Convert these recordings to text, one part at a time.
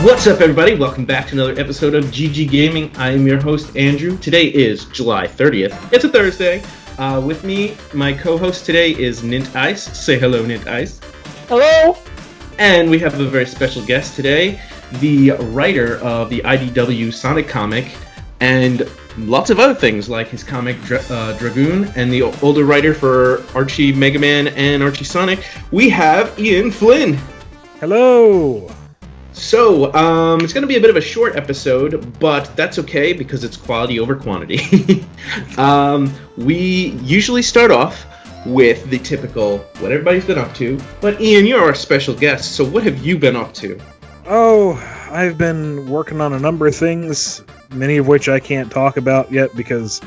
What's up, everybody? Welcome back to another episode of GG Gaming. I am your host, Andrew. Today is July 30th. It's a Thursday. With me, my co-host today is Nint Ice. Say hello, Nint Ice. Hello! And we have a very special guest today, the writer of the IDW Sonic comic, and lots of other things like his comic Drogune, and the older writer for Archie Mega Man and Archie Sonic. We have Ian Flynn. Hello! So, it's going to be a bit of a short episode, but that's okay because it's quality over quantity. We usually start off with the typical, what everybody's been up to, but Ian, you're our special guest, so what have you been up to? Oh, I've been working on a number of things, many of which I can't talk about yet because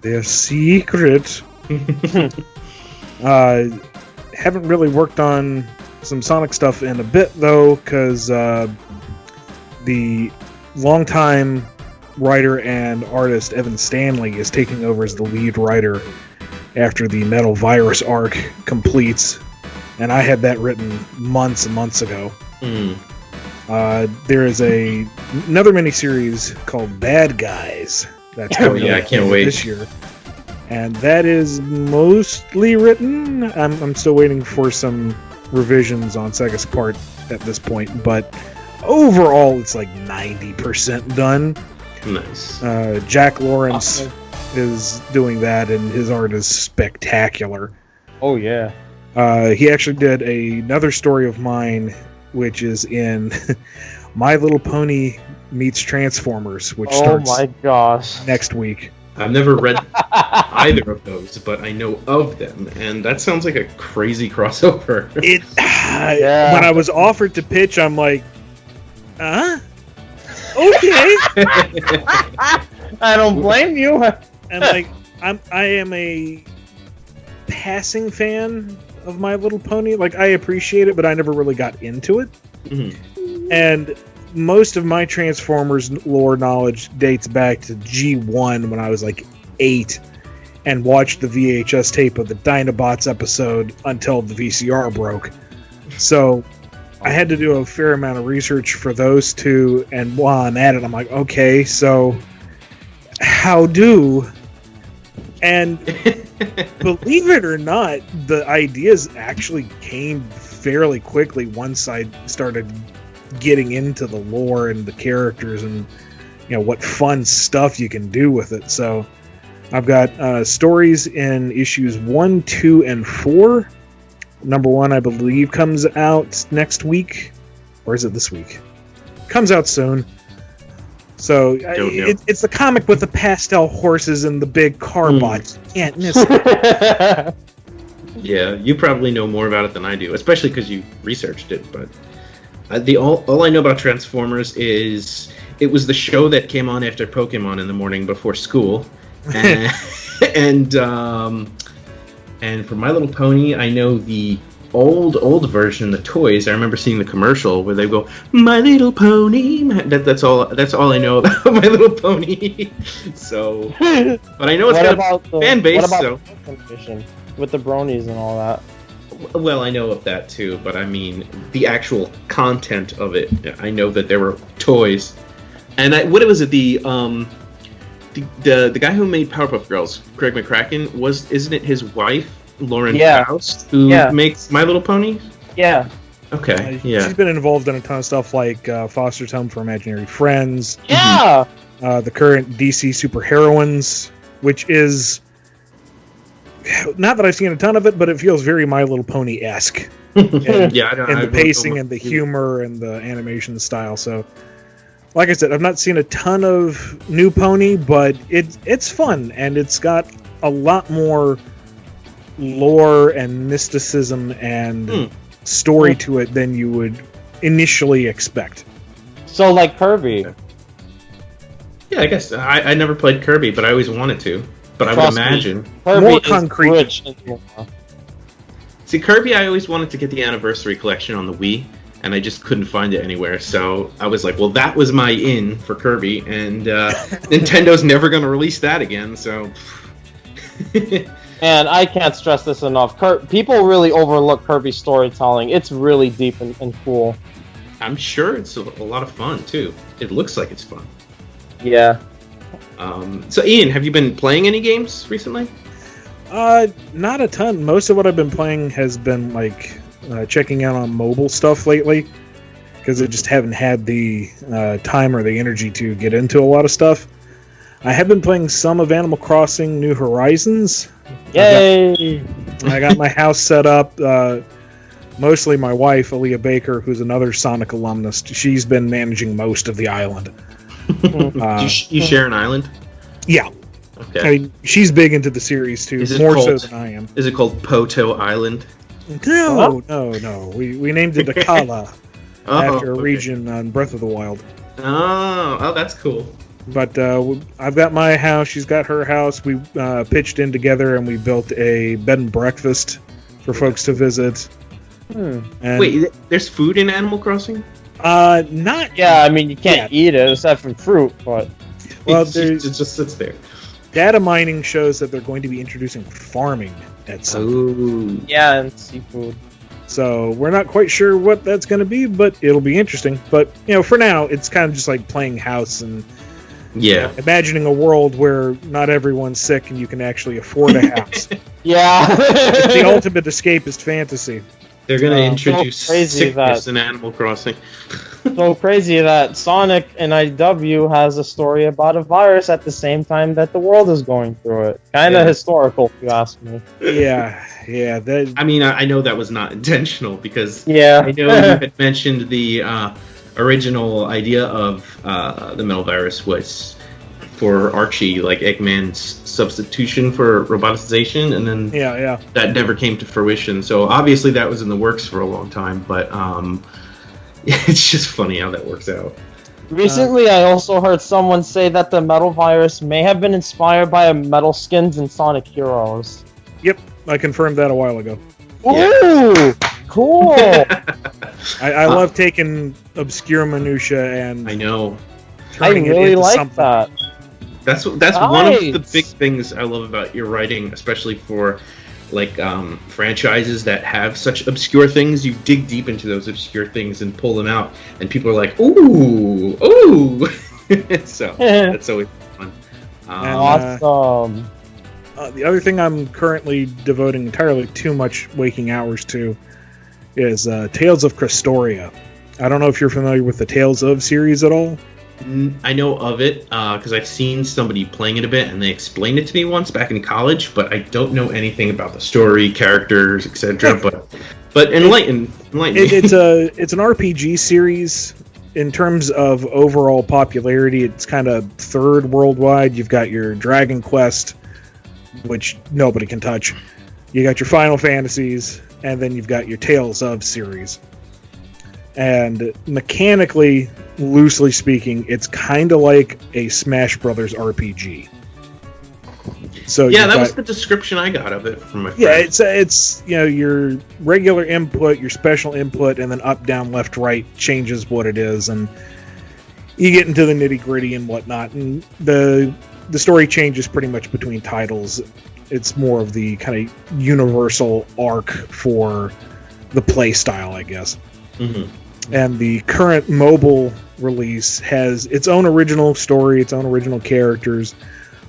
they're secret. Haven't really worked on some Sonic stuff in a bit, though, because the longtime writer and artist Evan Stanley is taking over as the lead writer after the Metal Virus arc completes, and I had that written months and months ago. There is another miniseries called Bad Guys that's coming out I can't wait this year, and that is mostly written. I'm still waiting for some revisions on Sega's part at this point, but overall it's like 90% done. Nice. Jack Lawrence is doing that, and his art is spectacular. Oh yeah. He actually did another story of mine, which is in My Little Pony Meets Transformers, which starts my gosh. next week. I've never read either of those, but I know of them, and that sounds like a crazy crossover. Yeah. When I was offered to pitch, I'm like, okay. I don't blame you. And like, I am a passing fan of My Little Pony. Like, I appreciate it, but I never really got into it. Mm-hmm. And most of my Transformers lore knowledge dates back to G1 when I was like 8 and watched the VHS tape of the Dinobots episode until the VCR broke. So I had to do a fair amount of research for those two, and while I'm at it, I'm like, okay, so how do? And believe it or not, the ideas actually came fairly quickly once I started getting into the lore and the characters and, you know, what fun stuff you can do with it. So I've got stories in issues 1, 2, and 4. Number 1, I believe, comes out next week. Or is it this week? Comes out soon. So it's the comic with the pastel horses and the big car bots. You can't miss it. Yeah, you probably know more about it than I do, especially because you researched it, but all I know about Transformers is it was the show that came on after Pokemon in the morning before school, and for My Little Pony, I know the old version, the toys. I remember seeing the commercial where they go, "My Little Pony." That's all I know about My Little Pony. So, but I know it's got a fan base. What about the competition with the bronies and all that? Well, I know of that too, but I mean the actual content of it. I know that there were toys, and what was it? The guy who made Powerpuff Girls, Craig McCracken, isn't it his wife, Lauren Faust, who makes My Little Pony? Yeah. Okay. Yeah. She's been involved in a ton of stuff like Foster's Home for Imaginary Friends. Yeah. The current DC Superheroines, which is. Not that I've seen a ton of it, but it feels very My Little Pony-esque. In the pacing and the humor and the animation style. So, like I said, I've not seen a ton of New Pony, but it's fun, and it's got a lot more lore and mysticism and story to it than you would initially expect. So, like Kirby. Yeah, I guess. I never played Kirby, but I always wanted to. But I would imagine more concrete. See, Kirby, I always wanted to get the Anniversary Collection on the Wii, and I just couldn't find it anywhere. So I was like, well, that was my in for Kirby, and Nintendo's never going to release that again. So And I can't stress this enough. People really overlook Kirby's storytelling. It's really deep and cool. I'm sure it's a lot of fun too. It looks like it's fun. Yeah. So Ian, have you been playing any games recently? Not a ton. Most of what I've been playing has been like checking out on mobile stuff lately, because I just haven't had the time or the energy to get into a lot of stuff. I have been playing some of Animal Crossing New Horizons. Yay! I got my house set up. Mostly my wife, Aaliyah Baker, who's another Sonic alumnus. She's been managing most of the island. You share an island? Yeah. Okay. I mean, she's big into the series too, more so than I am. Is it called Poto Island? No. We named it Akala after a region on Breath of the Wild. Oh, that's cool. But I've got my house, she's got her house. We pitched in together and we built a bed and breakfast for folks to visit. And, wait, there's food in Animal Crossing? Not. Yeah, I mean, you can't eat it aside from fruit, but... Well, it just sits there. Data mining shows that they're going to be introducing farming at some point. Yeah, and seafood. So we're not quite sure what that's going to be, but it'll be interesting. But, for now, it's kind of just like playing house and imagining a world where not everyone's sick and you can actually afford a house. Yeah. It's the ultimate escapist fantasy. They're going to introduce sickness that, in Animal Crossing. So crazy that Sonic and IDW has a story about a virus at the same time that the world is going through it. Kind of historical, if you ask me. Yeah. I mean, I know that was not intentional, because I know you had mentioned the original idea of the metal virus was for Archie, like Eggman's substitution for roboticization, and then that never came to fruition. So obviously that was in the works for a long time, but it's just funny how that works out. Recently, I also heard someone say that the metal virus may have been inspired by metal skins in Sonic Heroes. Yep, I confirmed that a while ago. Ooh, cool! I love taking obscure minutia and I know. turning it into something. That. That's one of the big things I love about your writing, especially for like franchises that have such obscure things. You dig deep into those obscure things and pull them out, and people are like, "Ooh!" So that's always fun. Awesome. The other thing I'm currently devoting entirely too much waking hours to is Tales of Crestoria. I don't know if you're familiar with the Tales of series at all. I know of it because I've seen somebody playing it a bit, and they explained it to me once back in college, but I don't know anything about the story, characters, etc. But enlighten me. It's an RPG series. In terms of overall popularity, it's kind of third worldwide. You've got your Dragon Quest, which nobody can touch. You got your Final Fantasies, and then you've got your Tales of series. And mechanically, loosely speaking, it's kind of like a Smash Brothers RPG. So that was the description I got of it from my friend. Yeah, it's your regular input, your special input, and then up, down, left, right changes what it is, and you get into the nitty gritty and whatnot. And the story changes pretty much between titles. It's more of the kind of universal arc for the play style, I guess. Mm-hmm. And the current mobile release has its own original story, its own original characters,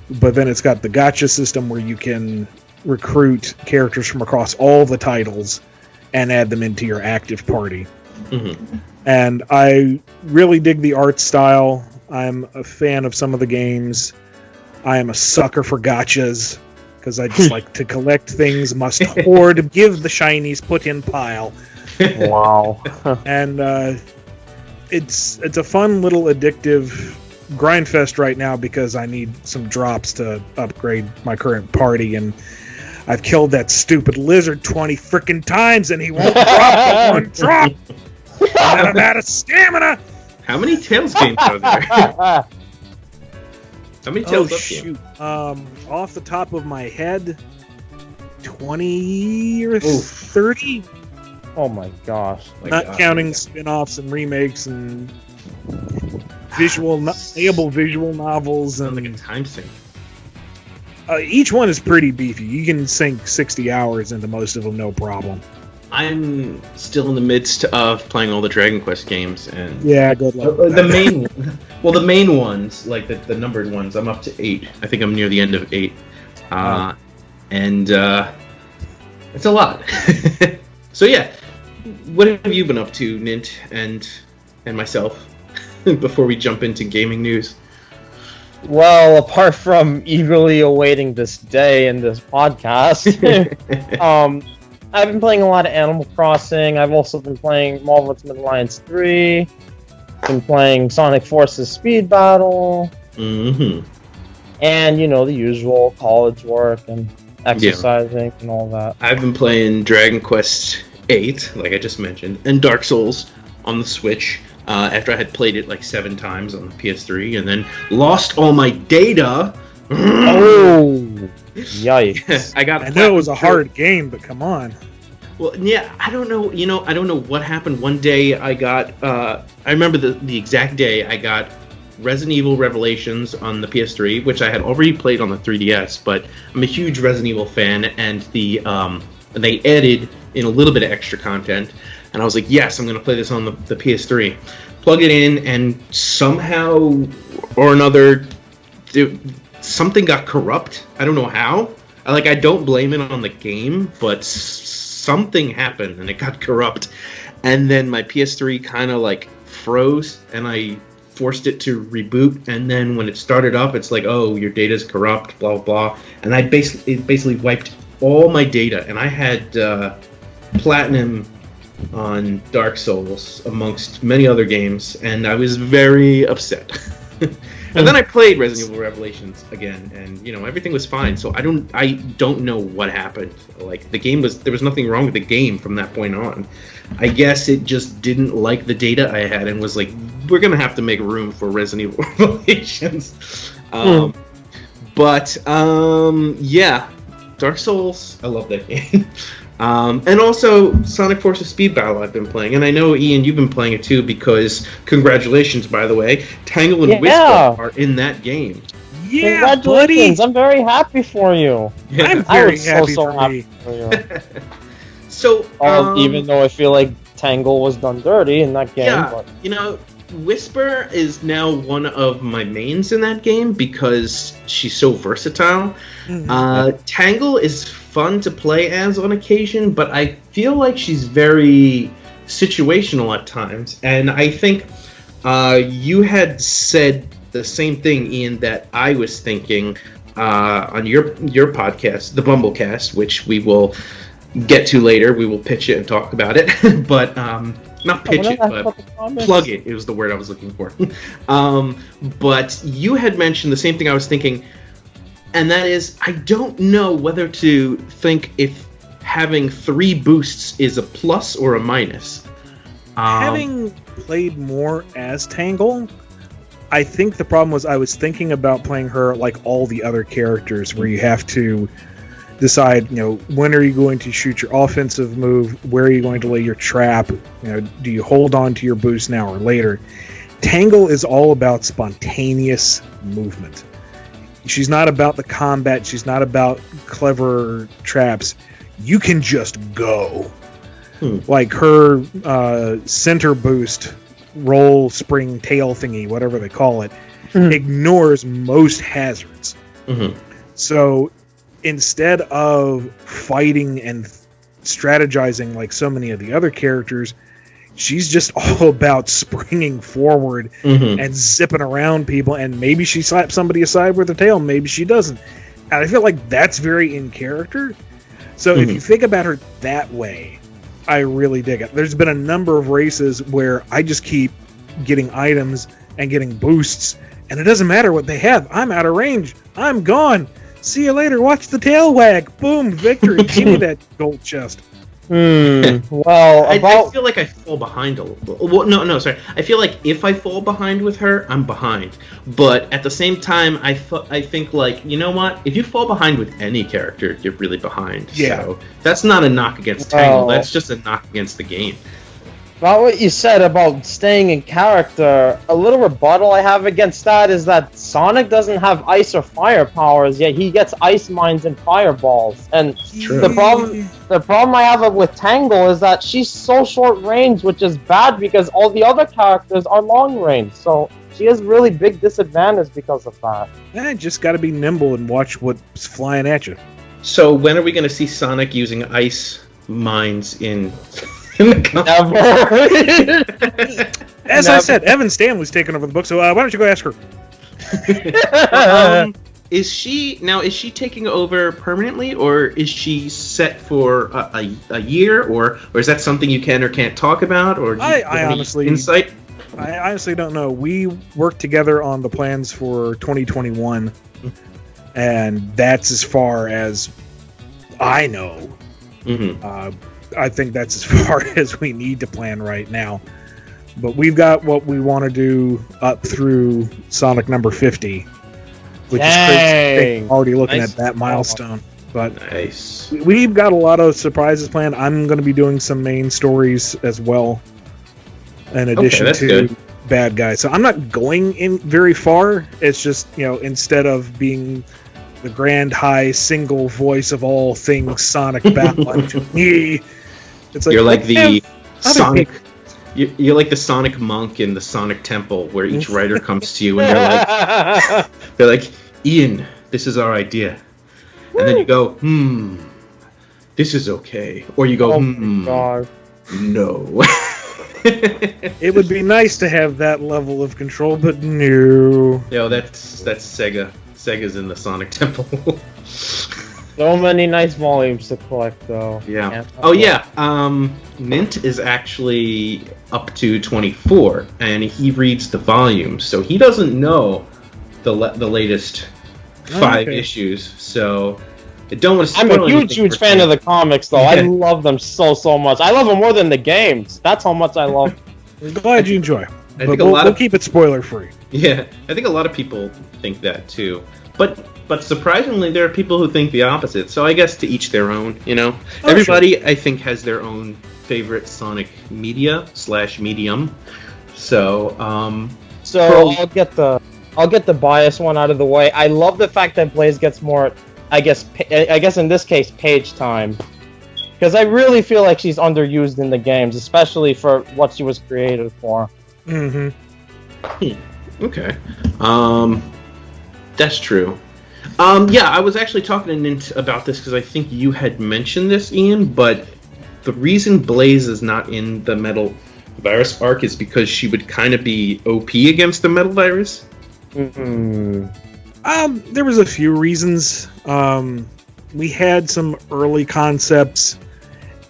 but then it's got the gacha system where you can recruit characters from across all the titles and add them into your active party. Mm-hmm. And I really dig the art style. I'm a fan of some of the games. I am a sucker for gachas, because I just like to collect things, must hoard, give the shinies, put in pile. Wow. And it's a fun little addictive grind fest right now, because I need some drops to upgrade my current party, and I've killed that stupid lizard 20 frickin' times and he won't drop one drop. And then I'm out of stamina. How many Tales games are there? How many Tales games? Shoot. Off the top of my head, 20 or 30? Oh my gosh. Not counting spin-offs and remakes and playable visual novels. Sounds And like a time sink. Each one is pretty beefy. You can sink 60 hours into most of them, no problem. I'm still in the midst of playing all the Dragon Quest games, and Yeah, good luck. the main ones, like the numbered ones, I'm up to 8. I think I'm near the end of 8, and it's a lot. So yeah, what have you been up to, Nint and myself, before we jump into gaming news? Well, apart from eagerly awaiting this day and this podcast, I've been playing a lot of Animal Crossing. I've also been playing Marvel Ultimate Alliance 3. Been playing Sonic Forces Speed Battle. Mm-hmm. And, the usual college work and exercising and all that. I've been playing Dragon Quest 8, like I just mentioned, and Dark Souls on the Switch. After I had played it like 7 times on the PS3, and then lost all my data. Oh, yikes! I know it was a hard game, but come on. Well, yeah, I don't know. I don't know what happened. One day I got. I remember the exact day I got Resident Evil Revelations on the PS3, which I had already played on the 3DS. But I'm a huge Resident Evil fan, and they added in a little bit of extra content. And I was like, yes, I'm going to play this on the PS3. Plug it in, and somehow or another, something got corrupt. I don't know how. I don't blame it on the game, but something happened, and it got corrupt. And then my PS3 kind of, froze, and I forced it to reboot. And then when it started up, it's like, oh, your data's corrupt, blah, blah. And it basically wiped all my data. And I had Platinum on Dark Souls amongst many other games, and I was very upset. And then I played Resident Evil Revelations again, and everything was fine. So I don't know what happened. There was nothing wrong with the game from that point on. I guess it just didn't like the data I had and was like, we're gonna have to make room for Resident Evil Revelations. But yeah, Dark Souls, I love that game. And also Sonic Forces Speed Battle I've been playing, and I know, Ian, you've been playing it too, because congratulations, by the way, Tangle and Whisper are in that game. Yeah, congratulations! buddy. I'm very happy for you. Yeah. I'm very happy for happy me. for you. So, even though I feel like Tangle was done dirty in that game, but Whisper is now one of my mains in that game because she's so versatile. Mm-hmm. Tangle is fun to play as on occasion, but I feel like she's very situational at times. And I think you had said the same thing, Ian, that I was thinking on your podcast, the BumbleKast, which we will get to later. We will pitch it and talk about it, but not pitch it, but plug it. It was the word I was looking for. But you had mentioned the same thing I was thinking, and that is, I don't know whether to think if having 3 boosts is a plus or a minus. Having played more as Tangle, I think the problem was I was thinking about playing her like all the other characters, where you have to decide, when are you going to shoot your offensive move, where are you going to lay your trap, do you hold on to your boost now or later. Tangle is all about spontaneous movement. She's not about the combat, she's not about clever traps. You can just go. Like her center boost, roll, spring, tail thingy, whatever they call it, ignores most hazards. Mm-hmm. So instead of fighting and strategizing like so many of the other characters, she's just all about springing forward and zipping around people, and maybe she slaps somebody aside with her tail, maybe she doesn't. And I feel like that's very in character. So if you think about her that way, I really dig it. There's been a number of races where I just keep getting items and getting boosts, and it doesn't matter what they have. I'm out of range. I'm gone. See you later. Watch the tail wag. Boom. Victory. Give me that gold chest. Well, I feel like I fall behind a little. Well, no, sorry. I feel like if I fall behind with her, I'm behind. But at the same time, I think, like, you know what? If you fall behind with any character, you're really behind. Yeah. So that's not a knock against Tangle. That's just a knock against the game. About what you said about staying in character, a little rebuttal I have against that is that Sonic doesn't have ice or fire powers, yet he gets ice mines and fireballs. And True. the problem I have with Tangle is that she's so short range, which is bad because all the other characters are long range. So she has really big disadvantage because of that. Just got to be nimble and watch what's flying at you. So when are we going to see Sonic using ice mines in the As I said, Evan Stanley's taking over the book, so why don't you go ask her? Is she taking over permanently, or is she set for a year, or is that something you can or can't talk about, or I honestly insight? I honestly don't know. We worked together on the plans for 2021, and that's as far as I know. Mm-hmm. I think that's as far as we need to plan right now. But we've got what we want to do up through Sonic number 50, which is crazy. Already looking at that milestone. But nice. We've got a lot of surprises planned. I'm going to be doing some main stories as well, in addition to good. Bad Guy. So I'm not going in very far. It's just, instead of being the grand high single voice of all things Sonic battling to me, it's like you're like the Sonic. You're like the Sonic monk in the Sonic Temple, where each writer comes to you and they're like, Ian, this is our idea, and then you go, this is okay, or you go, no. It would be nice to have that level of control, but no. Yo, that's Sega. Sega's in the Sonic Temple. So many nice volumes to collect, though. Yeah. Oh, yeah. Mint is actually up to 24, and he reads the volumes, so he doesn't know the latest 5 issues. So I don't want to spoil I'm a huge fan of the comics, though. I love them so much. I love them more than the games. That's how much I love. I'm glad you enjoy. I think we'll keep it spoiler free. Yeah, I think a lot of people think that too. But surprisingly, there are people who think the opposite. So I guess to each their own, Everybody, sure. I think, has their own favorite Sonic media/medium. So, I'll get the bias one out of the way. I love the fact that Blaze gets more, I guess in this case, page time. Because I really feel like she's underused in the games, especially for what she was created for. Mm-hmm. Okay. That's true. Yeah, I was actually talking to Nint about this because I think you had mentioned this, Ian, but the reason Blaze is not in the Metal Virus arc is because she would kind of be OP against the Metal Virus? There was a few reasons. We had some early concepts,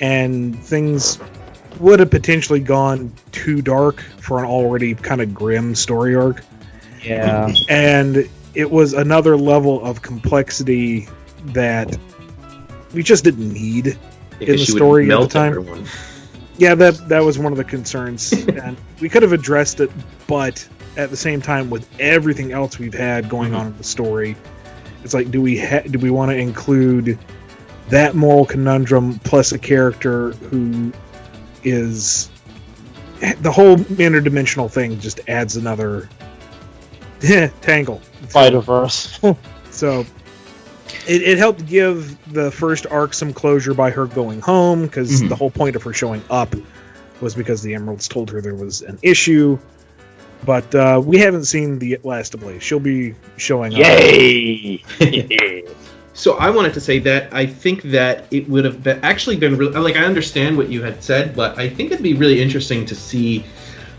and things would have potentially gone too dark for an already kind of grim story arc. Yeah. And it was another level of complexity that we just didn't need in the story at the time. Everyone. Yeah, that was one of the concerns. And we could have addressed it, but at the same time, with everything else we've had going on in the story, it's like, do we want to include that moral conundrum plus a character who is... The whole interdimensional thing just adds another... tangle. Spider-Verse. So it helped give the first arc some closure by her going home, because the whole point of her showing up was because the Emeralds told her there was an issue. But we haven't seen the last of Blaze. She'll be showing up. Yay! So I wanted to say that I think that it would have been really... Like, I understand what you had said, but I think it'd be really interesting to see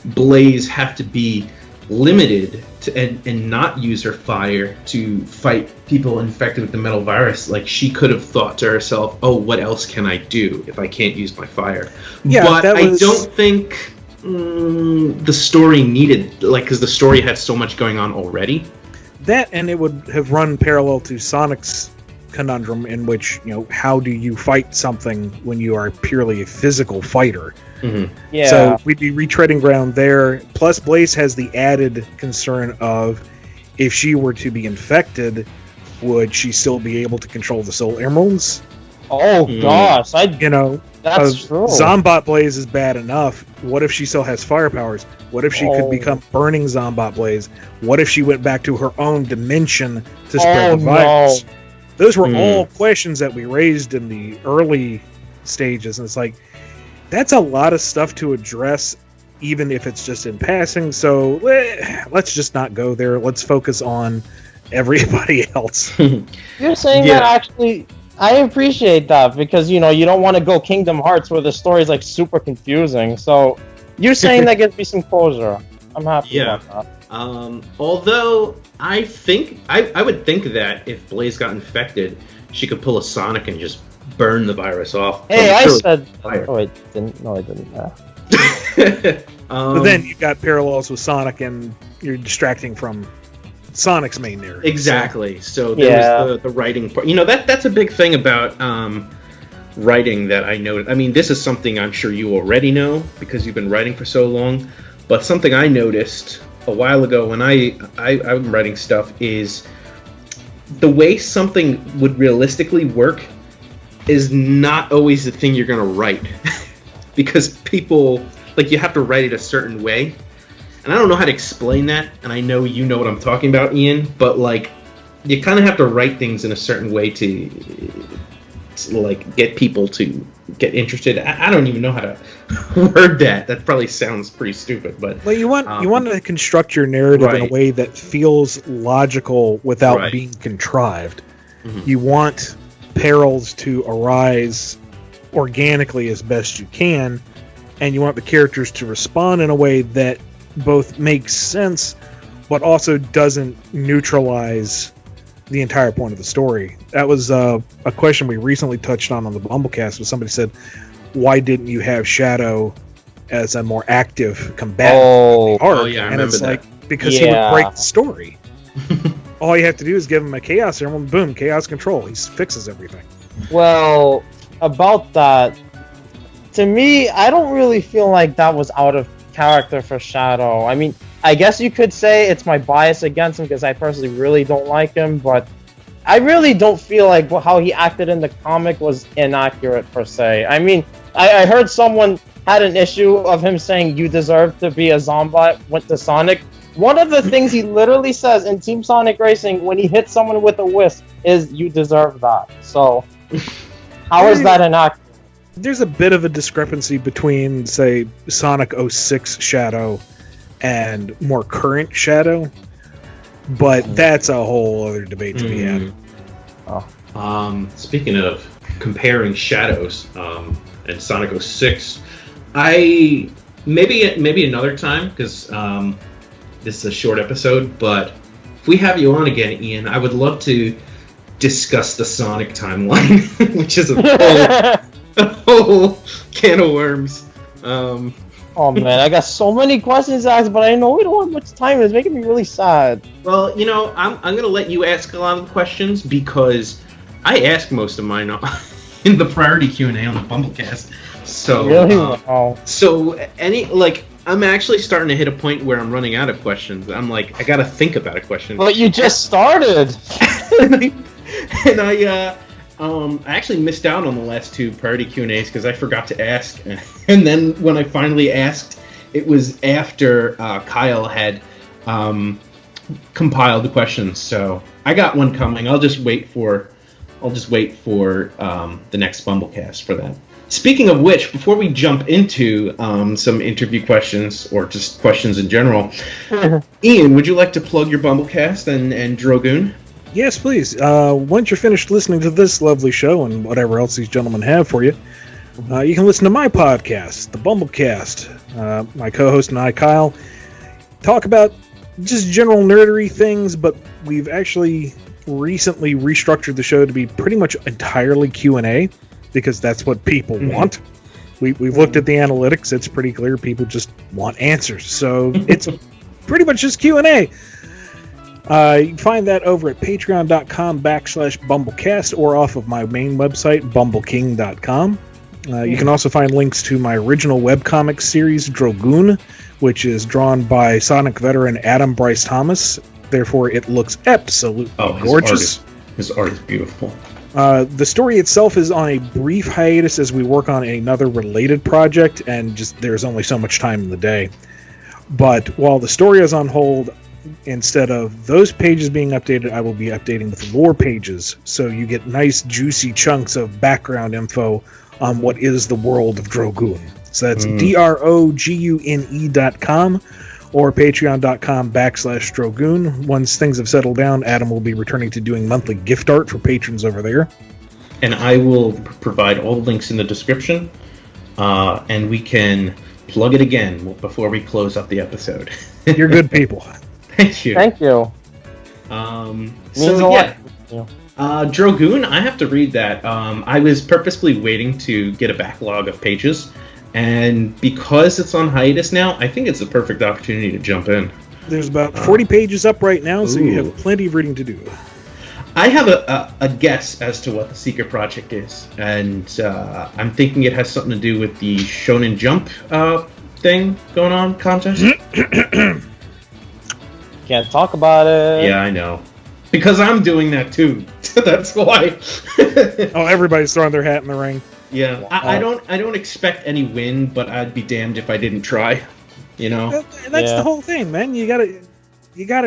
Blaze have to be limited and not use her fire to fight people infected with the Metal Virus. Like, she could have thought to herself, oh, what else can I do if I can't use my fire? Yeah, but I don't think the story needed, because the story had so much going on already. That, and it would have run parallel to Sonic's conundrum, in which, how do you fight something when you are purely a physical fighter? Mm-hmm. Yeah. So we'd be retreading ground there. Plus, Blaze has the added concern of, if she were to be infected, would she still be able to control the Soul Emeralds? Oh gosh, that's true. Zombot Blaze is bad enough. What if she still has fire powers? What if she could become Burning Zombot Blaze? What if she went back to her own dimension to spread the virus? No. Those were all questions that we raised in the early stages, and it's like, that's a lot of stuff to address, even if it's just in passing. So let's just not go there. Let's focus on everybody else. You're saying that actually... I appreciate that, because, you don't want to go Kingdom Hearts where the story is, like, super confusing. So, you're saying that gives me some closure. I'm happy about that. Although, I think... I would think that if Blaze got infected, she could pull a Sonic and just burn the virus off. Hey, I said... Oh, I didn't. No, I didn't. But then you've got parallels with Sonic, and you're distracting from Sonic's main narrative. Exactly. So there was the writing part. That's a big thing about writing that I know. I mean, this is something I'm sure you already know because you've been writing for so long. But something I noticed a while ago when I'm writing stuff is the way something would realistically work is not always the thing you're going to write. Because people, you have to write it a certain way. And I don't know how to explain that, and I know you know what I'm talking about, Ian, but, you kind of have to write things in a certain way to get people to get interested. I don't even know how to word that. That probably sounds pretty stupid, but... Well, you want to construct your narrative in a way that feels logical without being contrived. Mm-hmm. You want perils to arise organically as best you can, and you want the characters to respond in a way that both makes sense, but also doesn't neutralize the entire point of the story. That was a question we recently touched on the BumbleKast, where somebody said, why didn't you have Shadow as a more active combatant? And it's because he would break the story. All you have to do is give him a Chaos Emerald, boom, Chaos Control. He fixes everything. Well, about that, to me, I don't really feel like that was out of character for Shadow. I mean, I guess you could say it's my bias against him because I personally really don't like him, but I really don't feel like how he acted in the comic was inaccurate per se. I mean, I heard someone had an issue of him saying you deserve to be a Zombot, went to Sonic. One of the things he literally says in Team Sonic Racing when he hits someone with a wisp is you deserve that. So how is that inaccurate? There's a bit of a discrepancy between, say, Sonic 06 Shadow and more current Shadow, but that's a whole other debate to be had. Speaking of comparing Shadows and Sonic 06, I maybe another time, because this is a short episode, but if we have you on again, Ian, I would love to discuss the Sonic timeline, which is a whole can of worms. Oh man, I got so many questions to ask, but I know we don't have much time. It's making me really sad. Well, I'm going to let you ask a lot of the questions because I ask most of mine in the priority Q&A on the BumbleKast. So, really? Wow. So I'm actually starting to hit a point where I'm running out of questions. I'm like, I got to think about a question. But you just started. and I actually missed out on the last two priority Q&As because I forgot to ask. And then when I finally asked, it was after Kyle had compiled the questions. So I got one coming. I'll just wait for the next BumbleKast for that. Speaking of which, before we jump into some interview questions or just questions in general, Ian, would you like to plug your BumbleKast and Drogune? Yes, please. Once you're finished listening to this lovely show and whatever else these gentlemen have for you, you can listen to my podcast, the BumbleKast. My co-host and I, Kyle, talk about just general nerdery things, but we've actually recently restructured the show to be pretty much entirely Q&A, because that's what people want. We've looked at the analytics. It's pretty clear people just want answers. So it's pretty much just Q&A. You can find that over at patreon.com/BumbleKast or off of my main website, bumbleking.com. You can also find links to my original webcomic series, Drogune, which is drawn by Sonic veteran Adam Bryce Thomas. Therefore, it looks absolutely gorgeous. His art is beautiful. The story itself is on a brief hiatus as we work on another related project, and just there's only so much time in the day. But while the story is on hold, instead of those pages being updated, I will be updating the lore pages, so you get nice juicy chunks of background info on what is the world of Drogune. So that's drogune.com or patreon.com/Drogune. Once things have settled down, Adam will be returning to doing monthly gift art for patrons over there. And I will provide all the links in the description, and we can plug it again before we close up the episode. You're good people. Thank you. Thank you. Drogune, I have to read that. I was purposefully waiting to get a backlog of pages, and because it's on hiatus now, I think it's the perfect opportunity to jump in. There's about 40 pages up right now, so you have plenty of reading to do. I have a guess as to what the secret project is, and I'm thinking it has something to do with the Shonen Jump thing going on, contest. Can't talk about it. Yeah, I know. Because I'm doing that too. That's why. Oh, everybody's throwing their hat in the ring. Yeah, I don't expect any win, but I'd be damned if I didn't try. You know. That's the whole thing, man. You gotta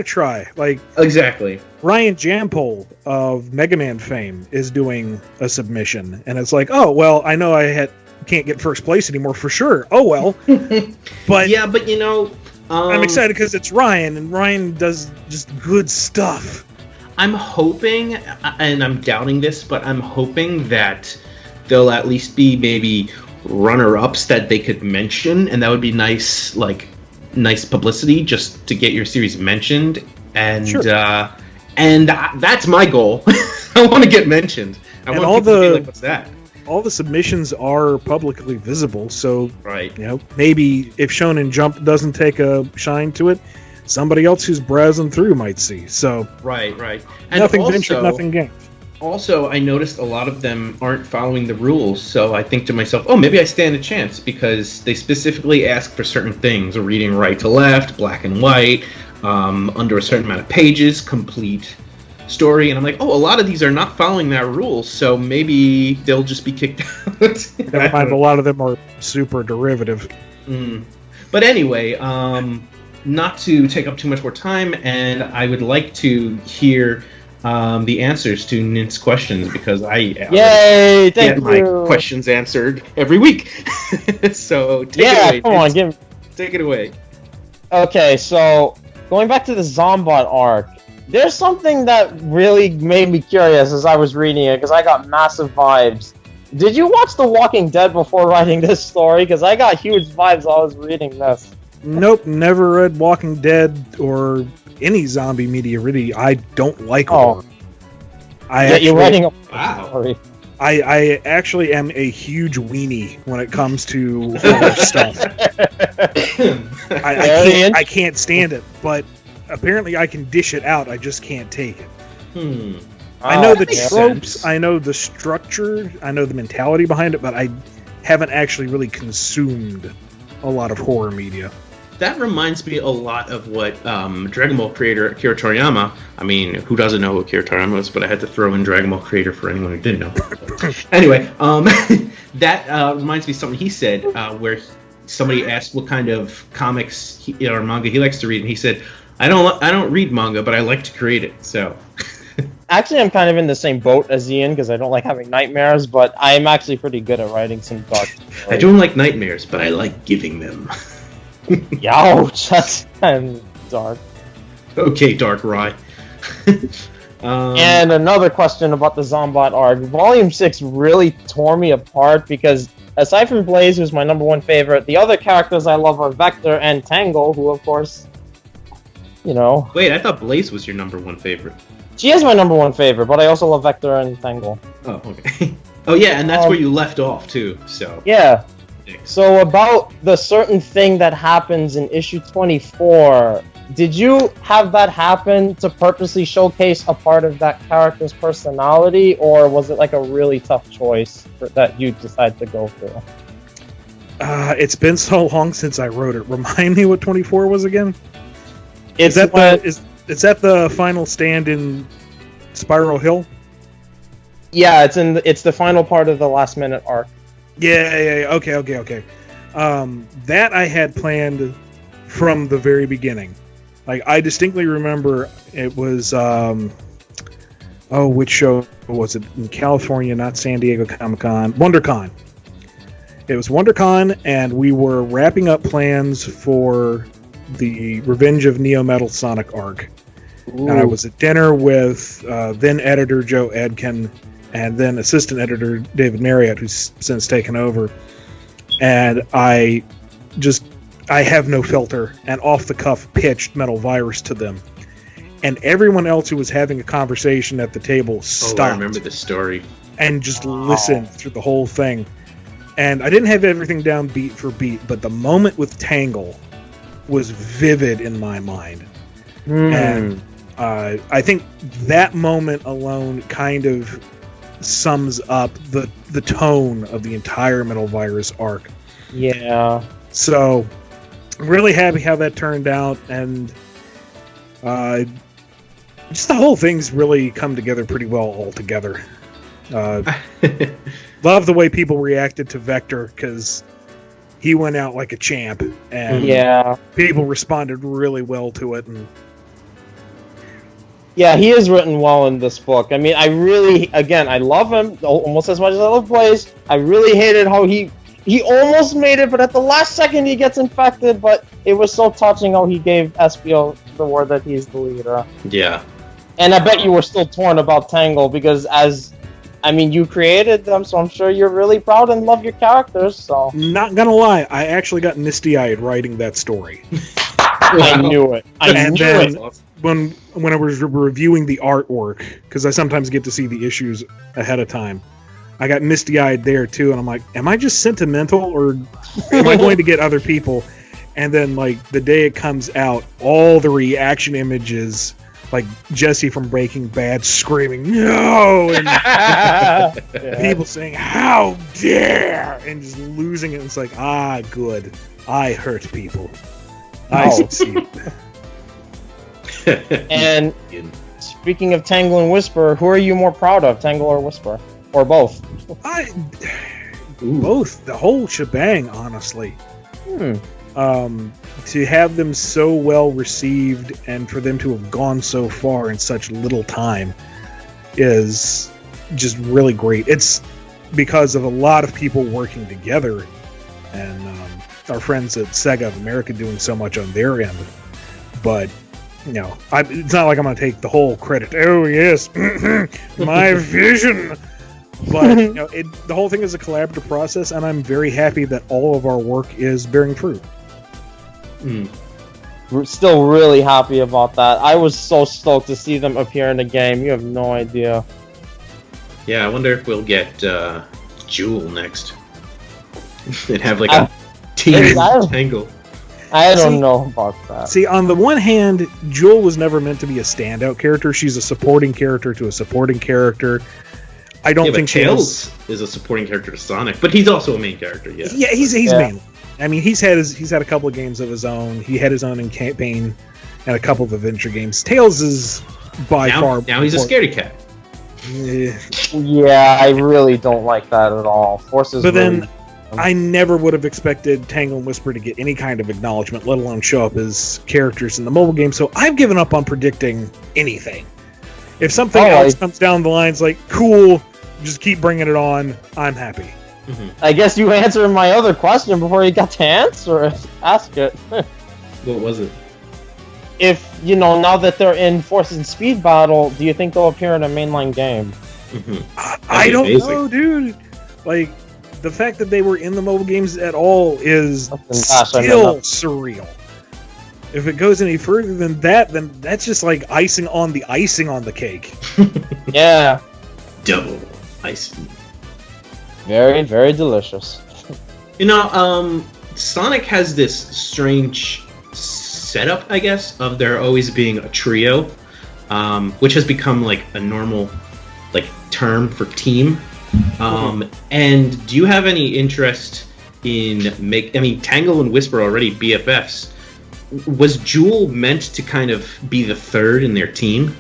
try. Like exactly. Ryan Jampol of Mega Man fame is doing a submission, and it's like, oh well, I know can't get first place anymore for sure. Oh well. But yeah, but you know. I'm excited because it's Ryan, and Ryan does just good stuff. I'm hoping, and I'm doubting this, but I'm hoping that there'll at least be maybe runner-ups that they could mention, and that would be nice publicity just to get your series mentioned. And sure. That's my goal. I want to get mentioned. I want people to be like, what's that? All the submissions are publicly visible, so right. You know, maybe if Shonen Jump doesn't take a shine to it, somebody else who's browsing through might see. So right. And nothing ventured, nothing gained. Also, I noticed a lot of them aren't following the rules, so I think to myself, oh, maybe I stand a chance, because they specifically ask for certain things: a reading right to left, black and white, under a certain amount of pages, complete story, and I'm like, oh, a lot of these are not following that rule, so maybe they'll just be kicked out. Never mind, a lot of them are super derivative. But anyway, not to take up too much more time, and I would like to hear the answers to Nint's questions, because I get my questions answered every week. So take it away. Take it away. Okay, so going back to the Zombot arc, there's something that really made me curious as I was reading it, because I got massive vibes. Did you watch The Walking Dead before writing this story? Because I got huge vibes while I was reading this. Nope, never read Walking Dead or any zombie media, really. I don't like horror. You're writing a story. I actually am a huge weenie when it comes to horror stuff. I can't stand it, but apparently I can dish it out. I just can't take it. I know the tropes, I know the structure, I know the mentality behind it, but I haven't actually really consumed a lot of horror media. That reminds me a lot of what Dragon Ball creator Akira Toriyama, I mean, who doesn't know who Akira Toriyama is, but I had to throw in Dragon Ball creator for anyone who didn't know. Anyway, that reminds me of something he said, where somebody asked what kind of comics or manga he likes to read, and he said, I don't read manga, but I like to create it, so... Actually, I'm kind of in the same boat as Ian, because I don't like having nightmares, but I'm actually pretty good at writing some dark stories. I don't like nightmares, but I like giving them. Ouch, that's kind of dark. Okay, Dark Rye. And another question about the Zombot arc. Volume 6 really tore me apart, because aside from Blaze, who's my number one favorite, the other characters I love are Vector and Tangle, who of course, you know... Wait, I thought Blaze was your number one favorite. She is my number one favorite, but I also love Vector and Tangle. Oh, okay. Oh, yeah, and that's where you left off, too, so... Yeah. So about the certain thing that happens in issue 24, did you have that happen to purposely showcase a part of that character's personality, or was it like a really tough choice that you decided to go through? It's been so long since I wrote it. Remind me what 24 was again? Is that the final stand in Spiral Hill? Yeah, it's the final part of the last minute arc. Yeah. Okay. That I had planned from the very beginning. Like, I distinctly remember it was, which show was it? In California, not San Diego Comic-Con. WonderCon. It was WonderCon, and we were wrapping up plans for the Revenge of Neo Metal Sonic arc. Ooh. And I was at dinner with then editor Joe Edkin and then assistant editor David Marriott, who's since taken over. And I have no filter, and off the cuff pitched Metal Virus to them. And everyone else who was having a conversation at the table stopped. Oh, I remember the story. And just listened through the whole thing. And I didn't have everything down beat for beat, but the moment with Tangle was vivid in my mind. And I think that moment alone kind of sums up the tone of the entire Metal Virus arc. Yeah. So, I'm really happy how that turned out, and just the whole thing's really come together pretty well altogether. Love the way people reacted to Vector, because he went out like a champ, and people responded really well to it. And yeah, he is written well in this book. I mean, I love him almost as much as I love Blaze. I really hated how he almost made it, but at the last second he gets infected. But it was so touching how he gave Espio the word that he's the leader. Yeah. And I bet you were still torn about Tangle, because you created them, so I'm sure you're really proud and love your characters, so... Not gonna lie, I actually got misty-eyed writing that story. I knew it. When I was reviewing the artwork, because I sometimes get to see the issues ahead of time, I got misty-eyed there too, and I'm like, am I just sentimental, or am I going to get other people? And then, like, the day it comes out, all the reaction images... Like Jesse from Breaking Bad screaming, "No!" and people saying, "How dare!" and just losing it. It's like, good. I hurt people. I succeed. And speaking of Tangle and Whisper, who are you more proud of, Tangle or Whisper? Or both? Both. The whole shebang, honestly. To have them so well received and for them to have gone so far in such little time is just really great. It's because of a lot of people working together, and our friends at Sega of America doing so much on their end. But, it's not like I'm going to take the whole credit. Oh, yes, my vision. But, the whole thing is a collaborative process, and I'm very happy that all of our work is bearing fruit. We're still really happy about that. I was so stoked to see them appear in the game. You have no idea. Yeah, I wonder if we'll get Jewel next. And have like a team Tangle. I don't know about that. See, on the one hand, Jewel was never meant to be a standout character. She's a supporting character to a supporting character. I don't think Tails is a supporting character to Sonic, but he's also a main character. Yeah, he's main. I mean, he's had a couple of games of his own. He had his own in campaign and a couple of adventure games. Tails is by far... Now he's a scaredy cat. Yeah, I really don't like that at all. But then, I never would have expected Tangle and Whisper to get any kind of acknowledgement, let alone show up as characters in the mobile game, so I've given up on predicting anything. If something else comes down the line, it's like, cool, just keep bringing it on, I'm happy. I guess you answered my other question before you got to ask it. What was it? If, now that they're in Force and Speed Battle, do you think they'll appear in a mainline game? I don't know, dude. Like, the fact that they were in the mobile games at all is still surreal. If it goes any further than that, then that's just like icing on the cake. Yeah. Double icing. Very, very delicious. Sonic has this strange setup, I guess, of there always being a trio, which has become like a normal term for team. And do you have any interest in Tangle and Whisper are already BFFs. Was Jewel meant to kind of be the third in their team?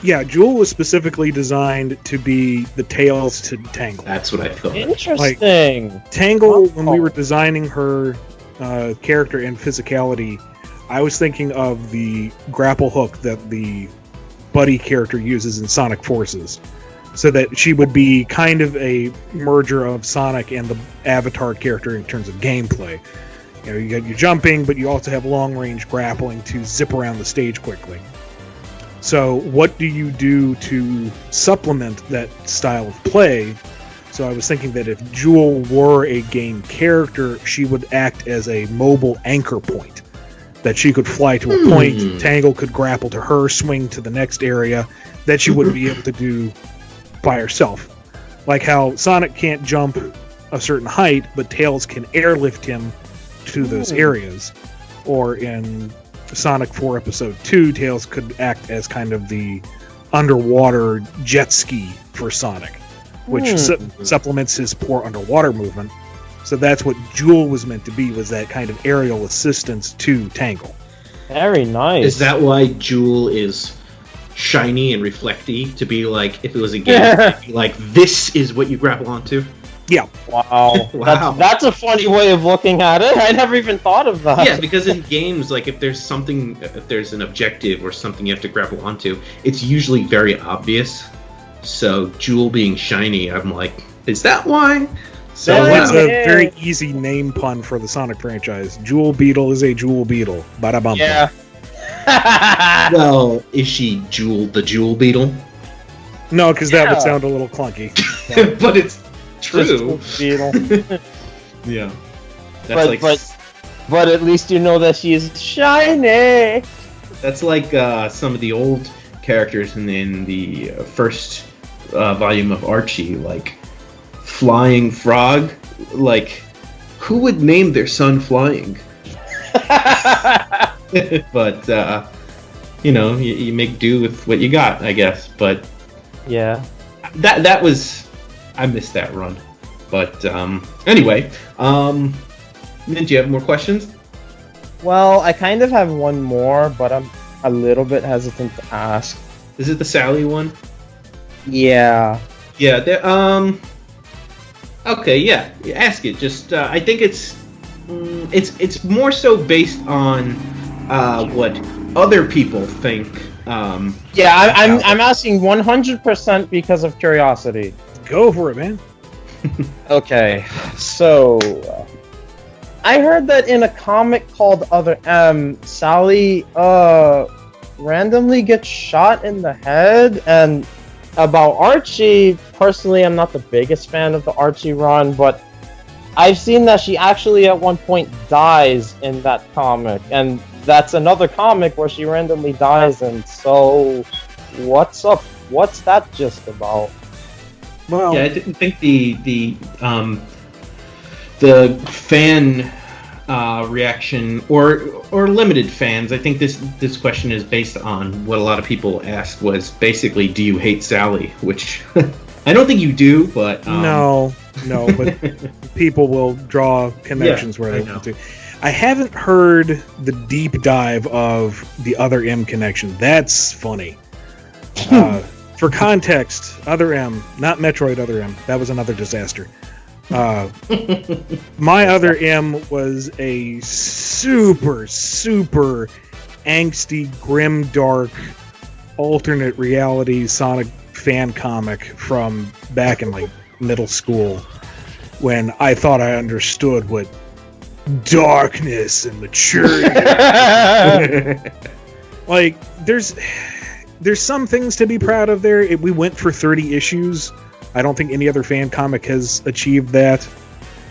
Yeah, Jewel was specifically designed to be the Tails to Tangle. That's what I thought. Interesting. Tangle, when we were designing her character and physicality, I was thinking of the grapple hook that the Buddy character uses in Sonic Forces. So that she would be kind of a merger of Sonic and the Avatar character in terms of gameplay. You know, you got your jumping, but you also have long-range grappling to zip around the stage quickly. So what do you do to supplement that style of play? So I was thinking that if Jewel were a game character, she would act as a mobile anchor point. That she could fly to a point, Tangle could grapple to her, swing to the next area, that she wouldn't be able to do by herself. Like how Sonic can't jump a certain height, but Tails can airlift him to those areas. Or in Sonic 4 Episode 2, Tails could act as kind of the underwater jet ski for Sonic, which supplements his poor underwater movement. So that's what Jewel was meant to be, was that kind of aerial assistance to Tangle. Very nice. Is that why Jewel is shiny and reflecty? To be like, if it was a game, it'd be like, this is what you grapple onto? Yeah. Wow. Wow. That's a funny way of looking at it. I never even thought of that. Yeah, because in games, like, if there's an objective or something you have to grapple onto, it's usually very obvious. So Jewel being shiny, I'm like, is that why? So that's a very easy name pun for the Sonic franchise. Jewel Beetle is a Jewel Beetle. Bada bum. Yeah. Well, is she Jewel the Jewel Beetle? No, because that would sound a little clunky. But it's true. Beetle. Yeah. But at least you know that she's shiny. That's like some of the old characters in the first volume of Archie, like Flying Frog. Like, who would name their son Flying? But you make do with what you got, I guess. But yeah, that was, I missed that run. But anyway, do you have more questions? Well, I kind of have one more, but I'm a little bit hesitant to ask. Is it the Sally one? Yeah. Yeah. Okay. Yeah. Ask it. Just I think it's more so based on what other people think. Yeah, I'm asking 100% because of curiosity. Go for it, man. Okay, so I heard that in a comic called Other M, Sally randomly gets shot in the head. And about Archie, personally, I'm not the biggest fan of the Archie run, but I've seen that she actually at one point dies in that comic, and that's another comic where she randomly dies in. So, what's up? What's that just about? Well, yeah, I didn't think the fan reaction or limited fans. I think this question is based on what a lot of people asked was basically, do you hate Sally? Which I don't think you do, but no, but people will draw connections where they want to. I haven't heard the deep dive of the Other M connection. That's funny. For context, Other M, not Metroid Other M. That was another disaster. My Other M was a super, super angsty, grim, dark, alternate reality Sonic fan comic from back in like middle school, when I thought I understood what darkness and maturity. Like, there's some things to be proud of there. We went for 30 issues. I don't think any other fan comic has achieved that.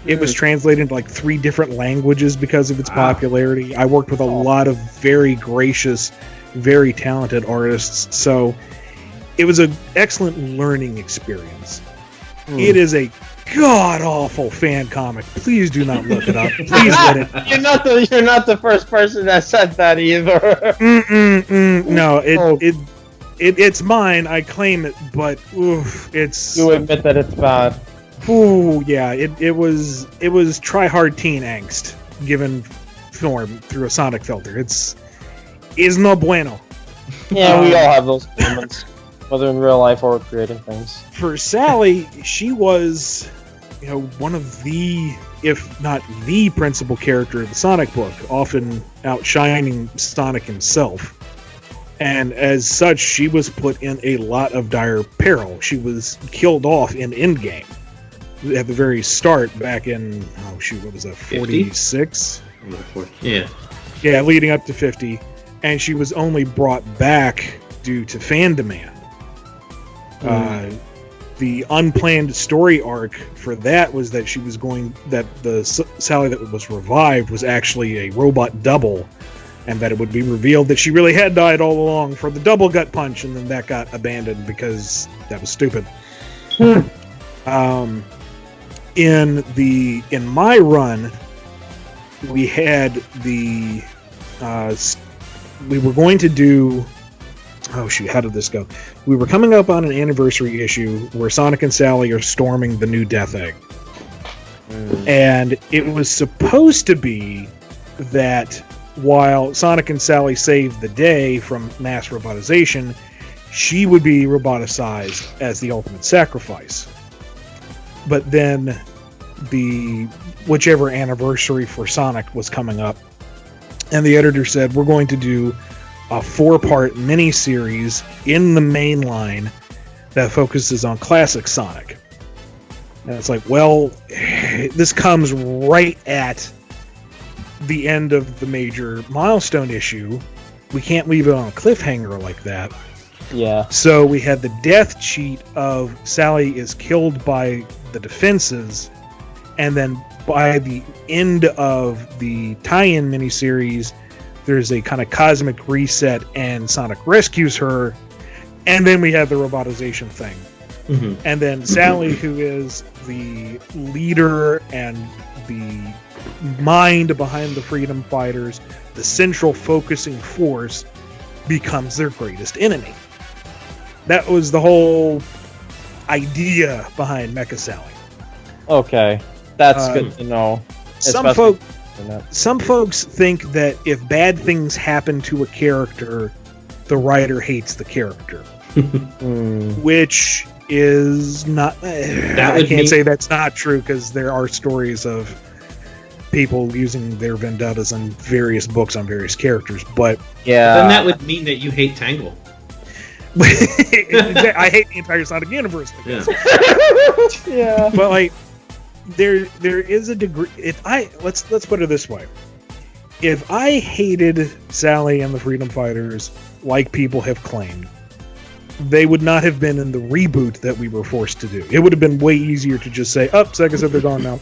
It was translated into like 3 different languages because of its popularity. I worked with a lot of very gracious, very talented artists, so it was an excellent learning experience. It is a god-awful fan comic. Please do not look it up. Please let it. You're not the first person that said that either. No, it's mine. I claim it, but it's. You admit that it's bad. Ooh, yeah. It was Tryhard teen angst given form through a Sonic filter. It's no bueno. Yeah, we all have those moments. whether in real life or creating things. For Sally, she was, one of the, if not the principal character of the Sonic book, often outshining Sonic himself. And as such, she was put in a lot of dire peril. She was killed off in Endgame at the very start back in, what was that, 46? Yeah. Yeah, leading up to 50. And she was only brought back due to fan demand. The unplanned story arc for that was that the Sally that was revived was actually a robot double, and that it would be revealed that she really had died all along for the double gut punch, and then that got abandoned because that was stupid. In my run, we had we were going to do. Oh shoot, how did this go? We were coming up on an anniversary issue where Sonic and Sally are storming the new Death Egg. And it was supposed to be that while Sonic and Sally saved the day from mass robotization, she would be roboticized as the ultimate sacrifice. But then whichever anniversary for Sonic was coming up, and the editor said, we're going to do a 4-part mini-series in the main line that focuses on classic Sonic. And it's like, well, this comes right at the end of the major milestone issue. We can't leave it on a cliffhanger like that. Yeah. So we had the death cheat of Sally is killed by the defenses, and then by the end of the tie-in miniseries, there's a kind of cosmic reset and Sonic rescues her, and then we have the robotization thing. Mm-hmm. And then Sally, who is the leader and the mind behind the Freedom Fighters, the central focusing force, becomes their greatest enemy. That was the whole idea behind Mecha Sally. Okay, that's good to know. Some folks think that if bad things happen to a character, the writer hates the character. Which is not... I can't say that's not true, because there are stories of people using their vendettas in various books on various characters, but... Yeah. Then that would mean that you hate Tangle. I hate the entire Sonic universe. Yeah. But, like... There is a degree. Let's put it this way: if I hated Sally and the Freedom Fighters, like people have claimed, they would not have been in the reboot that we were forced to do. It would have been way easier to just say, "Oh, Sega said they're gone now,"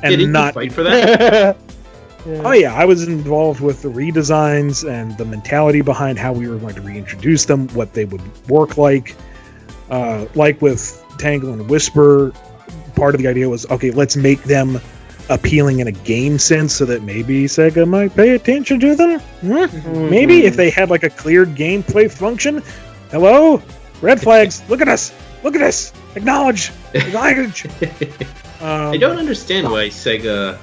and Didn't not you fight for that. Yeah. Oh yeah, I was involved with the redesigns and the mentality behind how we were going to reintroduce them, what they would work like. Like with Tangle and Whisper. Part of the idea was, okay, let's make them appealing in a game sense so that maybe Sega might pay attention to them. Mm-hmm. Maybe if they had like a clear gameplay function. Hello? Red flags. Look at us. Look at us. Acknowledge. Acknowledge. I don't understand why Sega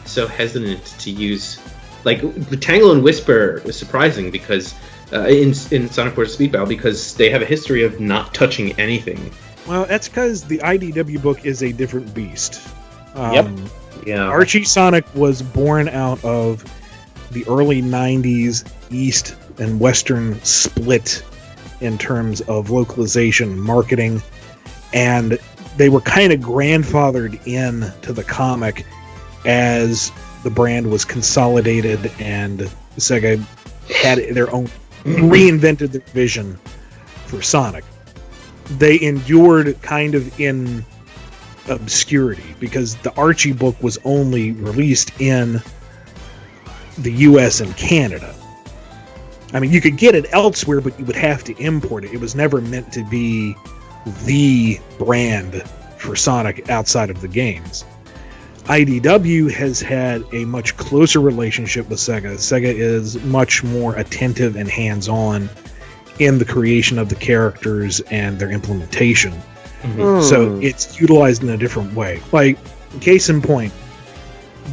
is so hesitant to use... Like, the Tangle and Whisper is surprising because in Sonic Forces Speed Battle, because they have a history of not touching anything. Well, that's because the IDW book is a different beast. Yep. Yeah. Archie Sonic was born out of the early 90s East and Western split in terms of localization, marketing, and they were kind of grandfathered in to the comic as the brand was consolidated and Sega had their own, reinvented their vision for Sonic. They endured kind of in obscurity because the Archie book was only released in the US and Canada. I mean, you could get it elsewhere, but you would have to import it. It was never meant to be the brand for Sonic outside of the games. IDW has had a much closer relationship with Sega. Sega is much more attentive and hands-on in the creation of the characters and their implementation. Mm-hmm. So it's utilized in a different way. Like, case in point,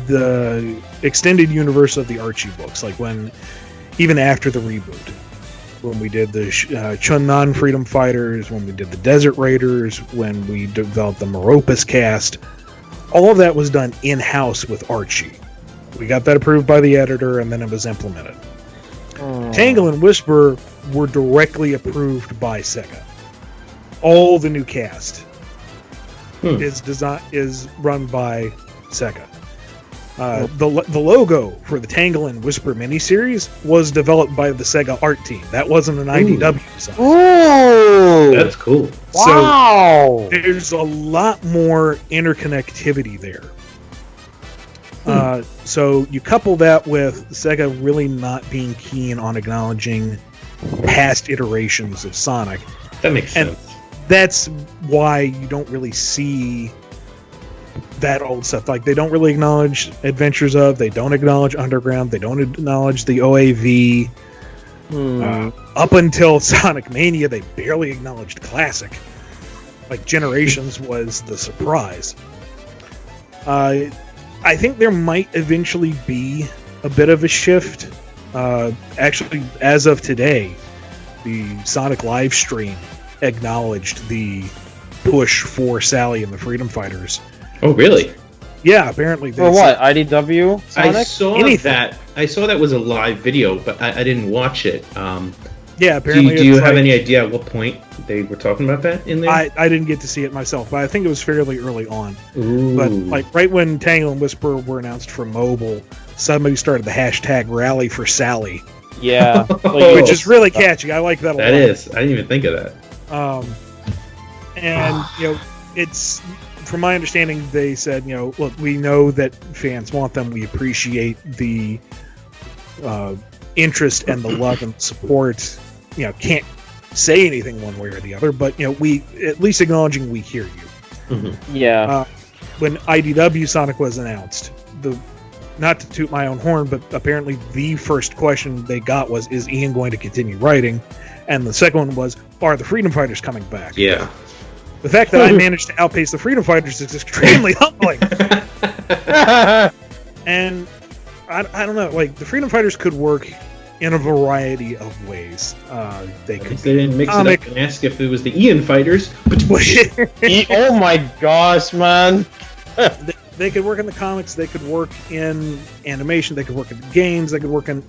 the extended universe of the Archie books, like when, even after the reboot, when we did the Chunnan Freedom Fighters, when we did the Desert Raiders, when we developed the BumbleKast. All of that was done in-house with Archie. We got that approved by the editor, and then it was implemented. Tangle and Whisper were directly approved by Sega. All the new cast is run by Sega. The logo for the Tangle and Whisper miniseries was developed by the Sega art team. That wasn't an IDW design. Ooh! That's cool. Wow! So there's a lot more interconnectivity there. So you couple that with Sega really not being keen on acknowledging past iterations of Sonic. That makes sense. That's why you don't really see that old stuff. Like, they don't really acknowledge Adventures of, they don't acknowledge Underground, they don't acknowledge the OAV. Up until Sonic Mania, they barely acknowledged Classic. Like, Generations was the surprise. I think there might eventually be a bit of a shift. Actually, as of today, the Sonic live stream acknowledged the push for Sally and the Freedom Fighters. Oh, really? Yeah, apparently. For what? IDW Sonic? I saw that was a live video, but I didn't watch it. Yeah, apparently. Do you have any idea at what point they were talking about that in there? I didn't get to see it myself, but I think it was fairly early on. Ooh. But like right when Tangle and Whisper were announced for mobile, somebody started the hashtag Rally for Sally. Yeah. Which is really catchy. I like that a lot. That is. I didn't even think of that. And, it's, from my understanding, they said, look, we know that fans want them. We appreciate the interest and the love and support. Can't say anything one way or the other, but, we, at least acknowledging we hear you. Mm-hmm. Yeah. When IDW Sonic was announced, not to toot my own horn, but apparently the first question they got was, is Ian going to continue writing? And the second one was, are the Freedom Fighters coming back? Yeah. The fact that I managed to outpace the Freedom Fighters is extremely humbling. And I don't know, like, the Freedom Fighters could work in a variety of ways. They didn't mix it up and ask if it was the Ian Fighters. Oh my gosh, man. They could work in the comics, they could work in animation, they could work in games, they could work in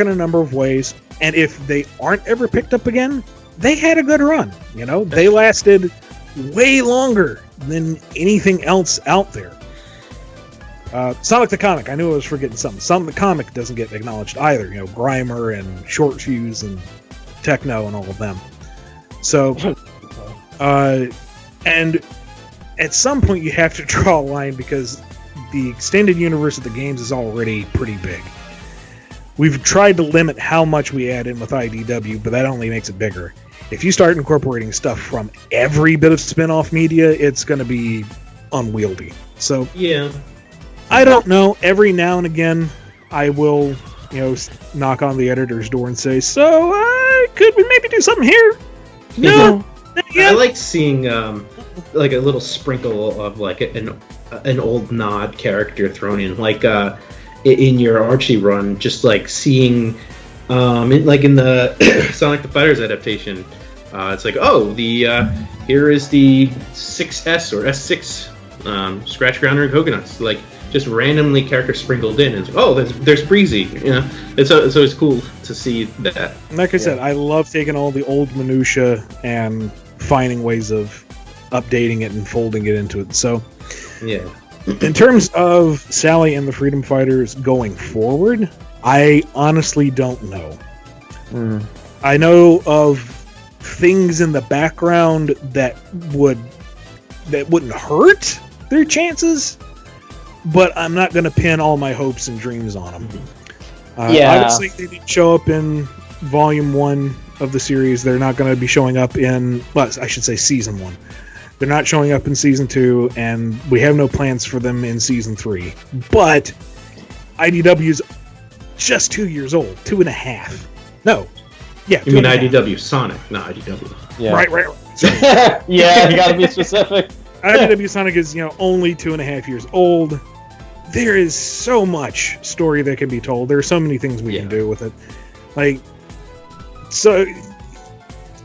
a number of ways. And if they aren't ever picked up again, they had a good run. They lasted way longer than anything else out there. Sonic the Comic, I knew I was forgetting something. Sonic the Comic doesn't get acknowledged either. Grimer and Short Fuse and Techno and all of them. So, and at some point you have to draw a line because the extended universe of the games is already pretty big. We've tried to limit how much we add in with IDW, but that only makes it bigger. If you start incorporating stuff from every bit of spin-off media, it's going to be unwieldy. So, yeah, I don't know. Every now and again, I will, knock on the editor's door and say, "So, could we maybe do something here?" No. I like seeing like a little sprinkle of like an old nod character thrown in, like in your Archie run, just like seeing in the Sonic the Fighters adaptation, it's like, oh, here is the 6S or S6 Scratch Grounder and Coconuts, like just randomly characters sprinkled in, and oh, there's Breezy. It's always cool to see that. Like I said, I love taking all the old minutia and finding ways of updating it and folding it into it. So, yeah. In terms of Sally and the Freedom Fighters going forward, I honestly don't know. I know of things in the background that wouldn't hurt their chances, but I'm not going to pin all my hopes and dreams on them. Obviously, they didn't show up in Volume 1 of the series. They're not going to be showing up in, I should say Season 1. They're not showing up in Season 2, and we have no plans for them in Season 3. But IDW's just 2 years old. 2.5. No. Yeah, you mean IDW Sonic, not IDW. Yeah. Right. Yeah, you gotta be specific. IDW Sonic is, only 2.5 years old. There is so much story that can be told. There are so many things we can do with it. Like, So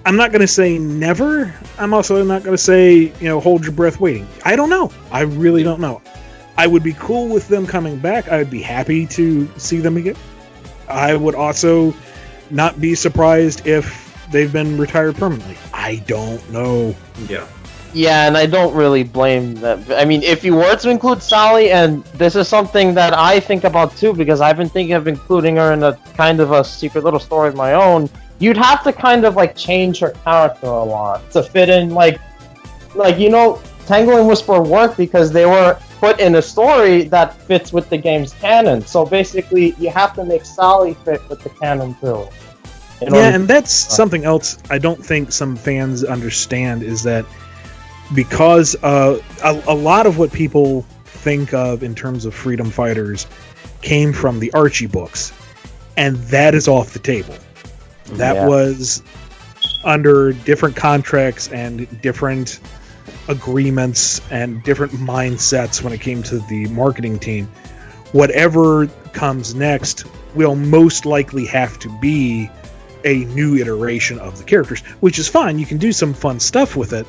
I'm not going to say never. I'm also not going to say, hold your breath waiting. I don't know. I really don't know. I would be cool with them coming back. I would be happy to see them again. I would also not be surprised if they've been retired permanently. I don't know. Yeah. Yeah, and I don't really blame them. I mean, if you were to include Sally, and this is something that I think about too, because I've been thinking of including her in a kind of a secret little story of my own, you'd have to kind of like change her character a lot to fit in, like Tangle and Whisper work because they were put in a story that fits with the game's canon. So basically, you have to make Sally fit with the canon too. Yeah, and that's something else I don't think some fans understand is that because a lot of what people think of in terms of freedom fighters came from the Archie books, and that is off the table. That was under different contracts and different agreements and different mindsets when it came to the marketing team. Whatever comes next will most likely have to be a new iteration of the characters, which is fine. You can do some fun stuff with it,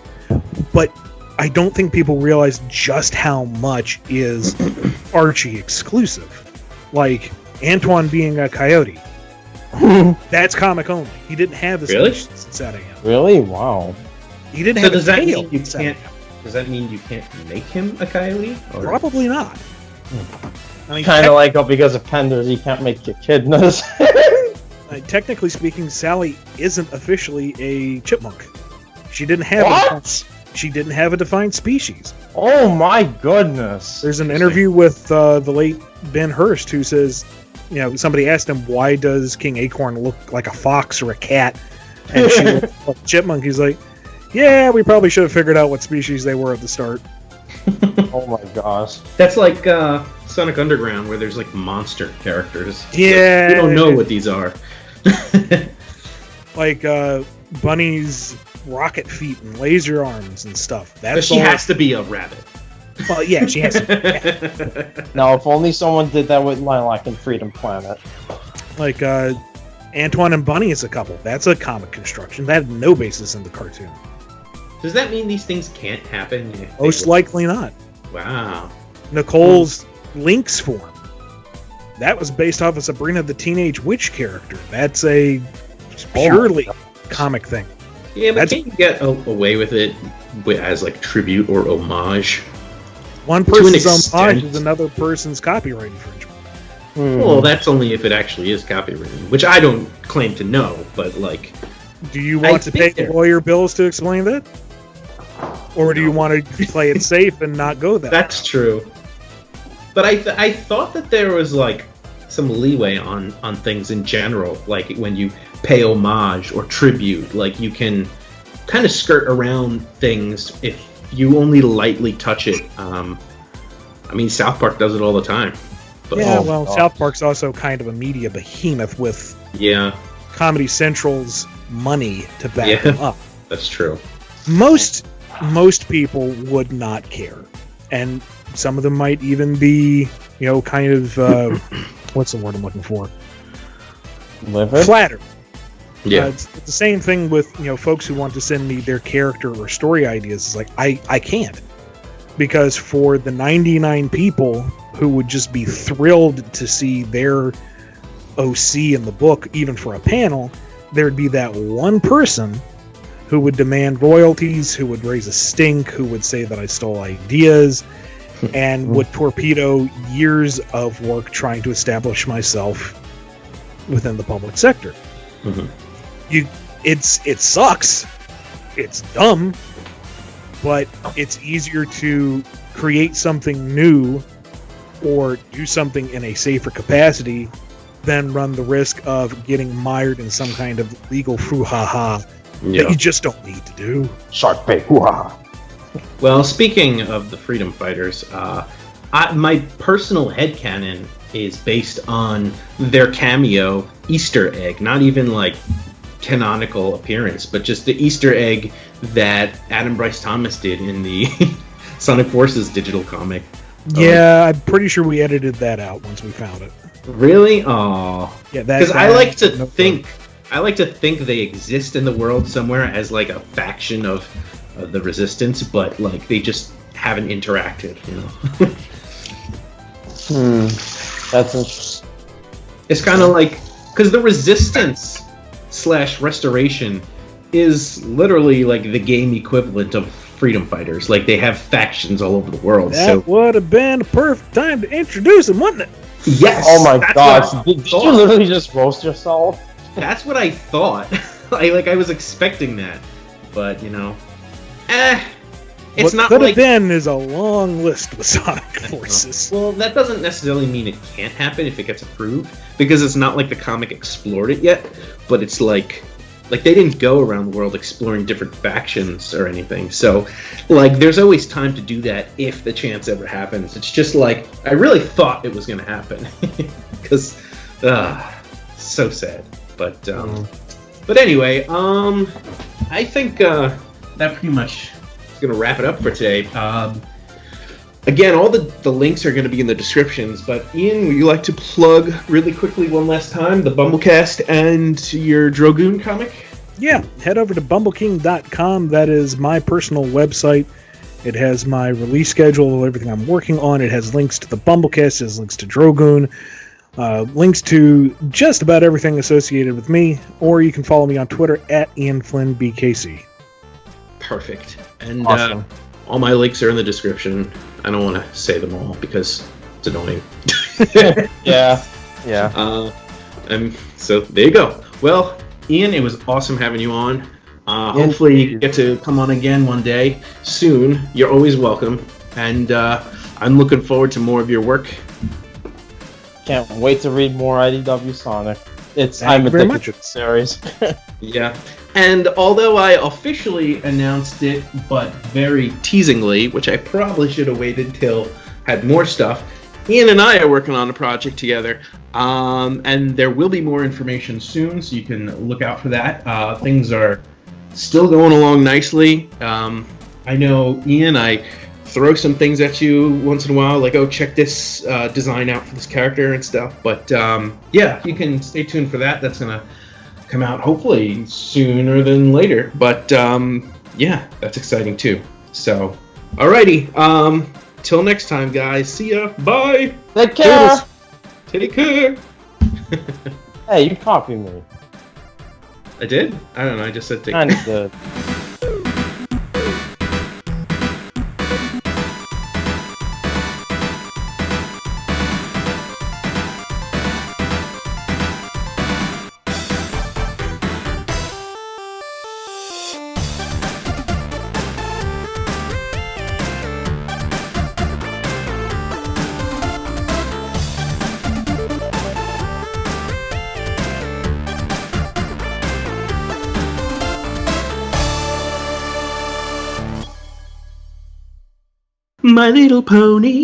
but I don't think people realize just how much is Archie exclusive. Like Antoine being a coyote. That's comic only. He didn't have his species inside of him. Really? Wow. He didn't have does a that tail mean you inside can't? of him. Does that mean you can't make him a coyote? Or? Probably not. I mean, Kind of like, because of Penders, you can't make your echidnas. technically speaking, Sally isn't officially a chipmunk. She didn't have What? She didn't have a defined species. Oh my goodness. There's an interview with the late Ben Hurst who says, somebody asked him, why does King Acorn look like a fox or a cat? And she looked like a chipmunk. He's like, yeah, we probably should have figured out what species they were at the start. Oh my gosh. That's like Sonic Underground, where there's like monster characters. Yeah. We don't know what these are. Like Bunny's rocket feet and laser arms and stuff. But she has to be a rabbit. Well, yeah, she has to. Yeah. Now, if only someone did that with Lilac and Freedom Planet. Like Antoine and Bunny is a couple. That's a comic construction. That had no basis in the cartoon. Does that mean these things can't happen? Most likely not. Wow. Nicole's Lynx form. That was based off of Sabrina the Teenage Witch character. That's a purely comic thing. Yeah, but can't you get away with it as like tribute or homage? One person's homage is another person's copyright infringement. Well, that's only if it actually is copywritten, which I don't claim to know, but like... Do you want to pay the lawyer bills to explain that? Or do you want to play it safe and not go that That's true. But I thought that there was like some leeway on things in general, like when you pay homage or tribute, like you can kind of skirt around things if you only lightly touch it. I mean, South Park does it all the time. But, South Park's also kind of a media behemoth with Comedy Central's money to back them up. That's true. Most people would not care, and some of them might even be, kind of what's the word I'm looking for? Flattered. Yeah, it's the same thing with folks who want to send me their character or story ideas. It's like I can't, because for the 99 people who would just be thrilled to see their OC in the book, even for a panel, there'd be that one person who would demand royalties, who would raise a stink, who would say that I stole ideas, and would torpedo years of work trying to establish myself within the public sector. Mm-hmm. It sucks. It's dumb, but it's easier to create something new or do something in a safer capacity than run the risk of getting mired in some kind of legal brouhaha that you just don't need to do. Shark bait, hoo-ha. Well, speaking of the freedom fighters, my personal headcanon is based on their cameo Easter egg, not even like canonical appearance, but just the Easter egg that Adam Bryce Thomas did in the Sonic Forces digital comic. Yeah, I'm pretty sure we edited that out once we found it. Really? Oh, yeah. Because I like to think I like to think they exist in the world somewhere as like a faction of the Resistance, but like they just haven't interacted, That's interesting. It's kind of like, because the Resistance / Restoration is literally like the game equivalent of freedom fighters. Like they have factions all over the world. That would have been a perfect time to introduce them, wouldn't it? Yes. Oh my gosh! Did you literally just roast yourself? That's what I thought. I was expecting that, but it's not could like have been is a long list with Sonic Forces. Well, that doesn't necessarily mean it can't happen if it gets approved, because it's not like the comic explored it yet. But it's like they didn't go around the world exploring different factions or anything. So, like, there's always time to do that if the chance ever happens. It's just like, I really thought it was going to happen. Because, so sad. But anyway, I think that pretty much is going to wrap it up for today. Again, all the links are going to be in the descriptions, but Ian, would you like to plug really quickly one last time the BumbleKast and your Drogune comic? Yeah, head over to bumbleking.com. That is my personal website. It has my release schedule, everything I'm working on. It has links to the BumbleKast, it has links to Drogune, links to just about everything associated with me, or you can follow me on Twitter at Ian Flynn BKC. Perfect. And Awesome. all my links are in the description. I don't want to say them all because it's annoying. Yeah. And so there you go. Well, Ian, it was awesome having you on. Hopefully you get to come on again one day soon. You're always welcome. And I'm looking forward to more of your work. Can't wait to read more IDW Sonic. Thank you very much. to the series. Yeah. And although I officially announced it, but very teasingly, which I probably should have waited till had more stuff, Ian and I are working on a project together. And there will be more information soon, so you can look out for that. Things are still going along nicely. I know, Ian, I throw some things at you once in a while, like, oh, check this design out for this character and stuff. But yeah, you can stay tuned for that. That's going to come out hopefully sooner than later. But yeah, that's exciting too. So, alrighty. Till next time, guys. See ya. Bye. Take care. Take care. Hey, you copied me. I did? I don't know. I just said take Kinda care. did. My Little Pony.